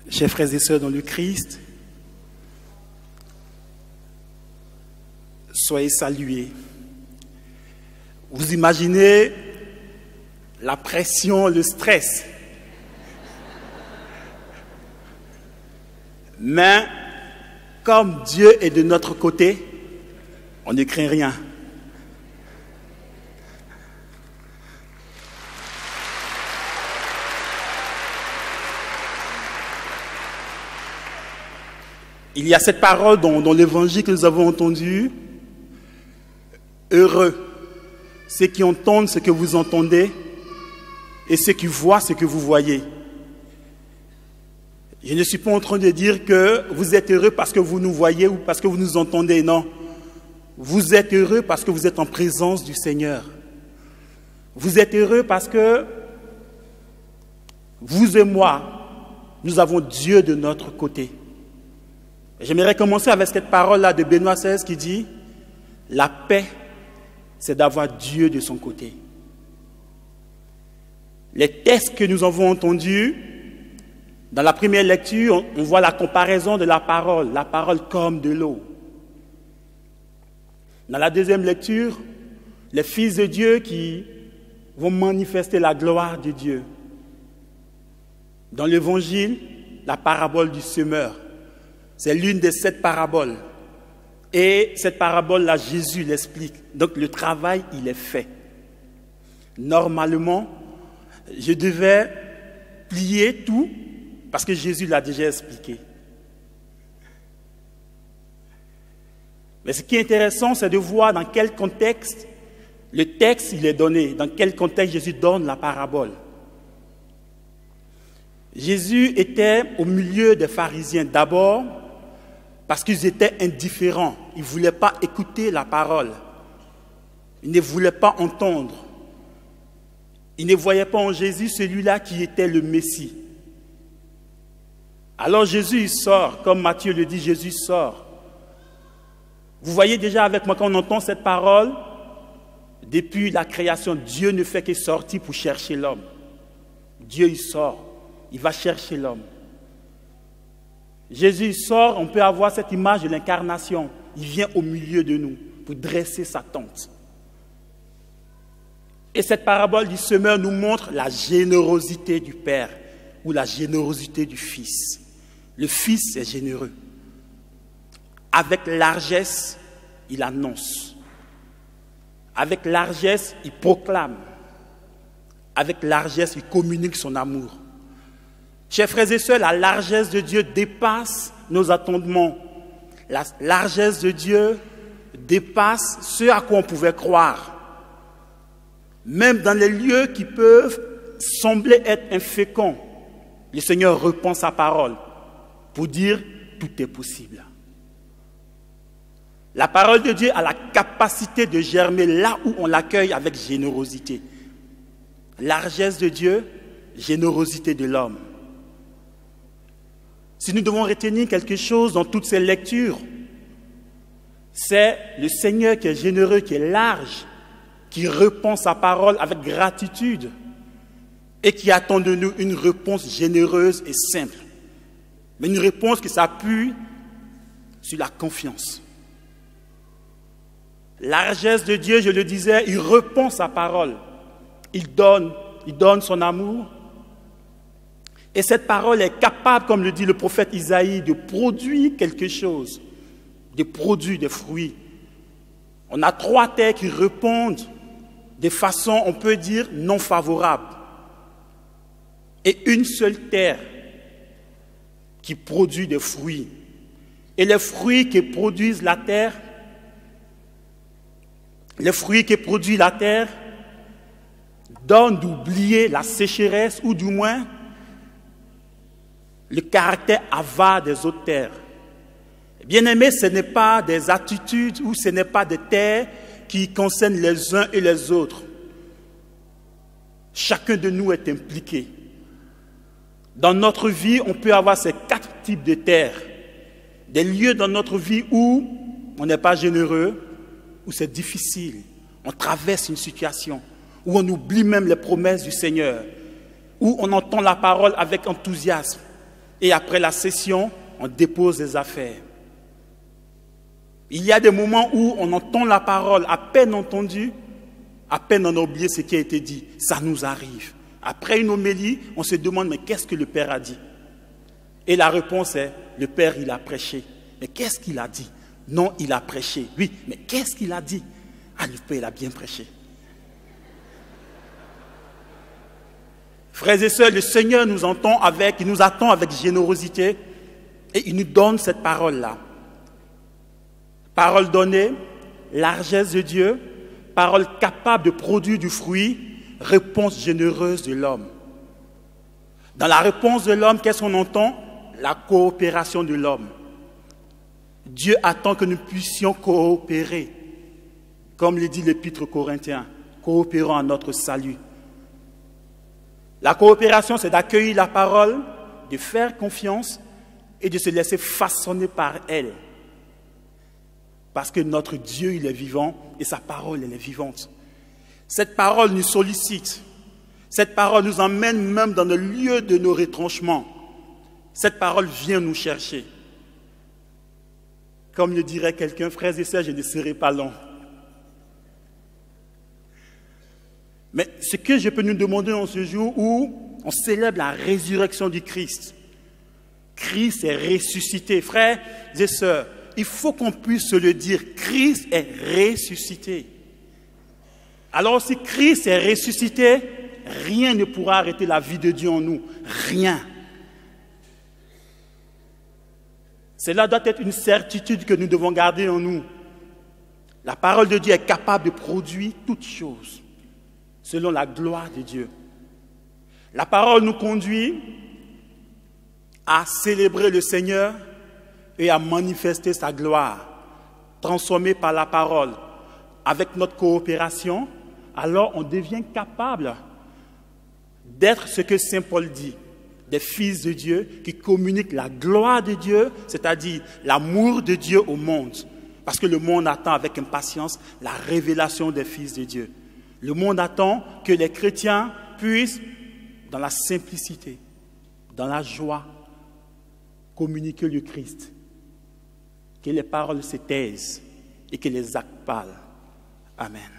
Chers frères et sœurs dans le Christ, soyez salués. Vous imaginez la pression, le stress. Mais comme Dieu est de notre côté, on ne craint rien. Il y a cette parole dans l'évangile que nous avons entendu. Heureux ceux qui entendent ce que vous entendez et ceux qui voient ce que vous voyez. Je ne suis pas en train de dire que vous êtes heureux parce que vous nous voyez ou parce que vous nous entendez, non. Vous êtes heureux parce que vous êtes en présence du Seigneur. Vous êtes heureux parce que vous et moi, nous avons Dieu de notre côté. J'aimerais commencer avec cette parole-là de Benoît XVI qui dit « La paix, c'est d'avoir Dieu de son côté. » Les textes que nous avons entendus, dans la première lecture, on voit la comparaison de la parole comme de l'eau. Dans la deuxième lecture, les fils de Dieu qui vont manifester la gloire de Dieu. Dans l'évangile, la parabole du semeur. C'est l'une des 7 paraboles. Et cette parabole-là, Jésus l'explique. Donc le travail, il est fait. Normalement, je devais plier tout parce que Jésus l'a déjà expliqué. Mais ce qui est intéressant, c'est de voir dans quel contexte le texte il est donné, dans quel contexte Jésus donne la parabole. Jésus était au milieu des pharisiens d'abord parce qu'ils étaient indifférents. Ils ne voulaient pas écouter la parole. Ils ne voulaient pas entendre. Ils ne voyaient pas en Jésus celui-là qui était le Messie. Alors Jésus il sort, comme Matthieu le dit, Jésus sort. Vous voyez déjà avec moi quand on entend cette parole, depuis la création, Dieu ne fait que sortir pour chercher l'homme. Dieu il sort, il va chercher l'homme. Jésus sort, on peut avoir cette image de l'incarnation. Il vient au milieu de nous pour dresser sa tente. Et cette parabole du semeur nous montre la générosité du Père ou la générosité du Fils. Le Fils est généreux. Avec largesse, il annonce. Avec largesse, il proclame. Avec largesse, il communique son amour. Chers frères et sœurs, la largesse de Dieu dépasse nos attendements. La largesse de Dieu dépasse ce à quoi on pouvait croire. Même dans les lieux qui peuvent sembler être inféconds, le Seigneur reprend sa parole pour dire tout est possible. La parole de Dieu a la capacité de germer là où on l'accueille avec générosité. Largesse de Dieu, générosité de l'homme. Si nous devons retenir quelque chose dans toutes ces lectures, c'est le Seigneur qui est généreux, qui est large, qui répond sa parole avec gratitude et qui attend de nous une réponse généreuse et simple. Mais une réponse qui s'appuie sur la confiance. Largesse de Dieu, je le disais, il répond sa parole. Il donne son amour. Et cette parole est capable, comme le dit le prophète Isaïe, de produire quelque chose, de produire des fruits. On a 3 terres qui répondent de façon, on peut dire, non favorable. Et une seule terre qui produit des fruits. Et les fruits que produisent la terre, donnent d'oublier la sécheresse ou du moins le caractère avare des autres terres. Bien-aimés, ce n'est pas des attitudes ou ce n'est pas des terres qui concernent les uns et les autres. Chacun de nous est impliqué. Dans notre vie, on peut avoir ces 4 types de terres. Des lieux dans notre vie où on n'est pas généreux, où c'est difficile, on traverse une situation, où on oublie même les promesses du Seigneur, où on entend la parole avec enthousiasme, et après la session, on dépose les affaires. Il y a des moments où on entend la parole, à peine entendue, à peine on a oublié ce qui a été dit. Ça nous arrive. Après une homélie, on se demande, mais qu'est-ce que le Père a dit? Et la réponse est, le Père, il a prêché. Mais qu'est-ce qu'il a dit? Non, il a prêché. Oui, mais qu'est-ce qu'il a dit? Ah, le Père, il a bien prêché. Frères et sœurs, le Seigneur il nous attend avec générosité et il nous donne cette parole-là. Parole donnée, largesse de Dieu, parole capable de produire du fruit, réponse généreuse de l'homme. Dans la réponse de l'homme, qu'est-ce qu'on entend? La coopération de l'homme. Dieu attend que nous puissions coopérer. Comme le dit l'Épître aux Corinthiens, coopérons à notre salut. La coopération, c'est d'accueillir la parole, de faire confiance et de se laisser façonner par elle. Parce que notre Dieu, il est vivant et sa parole, elle est vivante. Cette parole nous sollicite. Cette parole nous emmène même dans le lieu de nos retranchements. Cette parole vient nous chercher. Comme le dirait quelqu'un, frères et sœurs, je ne serai pas long. Mais ce que je peux nous demander en ce jour où on célèbre la résurrection du Christ. Christ est ressuscité. Frères et sœurs, il faut qu'on puisse se le dire. Christ est ressuscité. Alors si Christ est ressuscité, rien ne pourra arrêter la vie de Dieu en nous. Rien. Cela doit être une certitude que nous devons garder en nous. La parole de Dieu est capable de produire toutes choses selon la gloire de Dieu. La parole nous conduit à célébrer le Seigneur et à manifester sa gloire, transformée par la parole. Avec notre coopération, alors on devient capable d'être ce que Saint Paul dit, des fils de Dieu qui communiquent la gloire de Dieu, c'est-à-dire l'amour de Dieu au monde. Parce que le monde attend avec impatience la révélation des fils de Dieu. Le monde attend que les chrétiens puissent, dans la simplicité, dans la joie, communiquer le Christ. Que les paroles se taisent et que les actes parlent. Amen.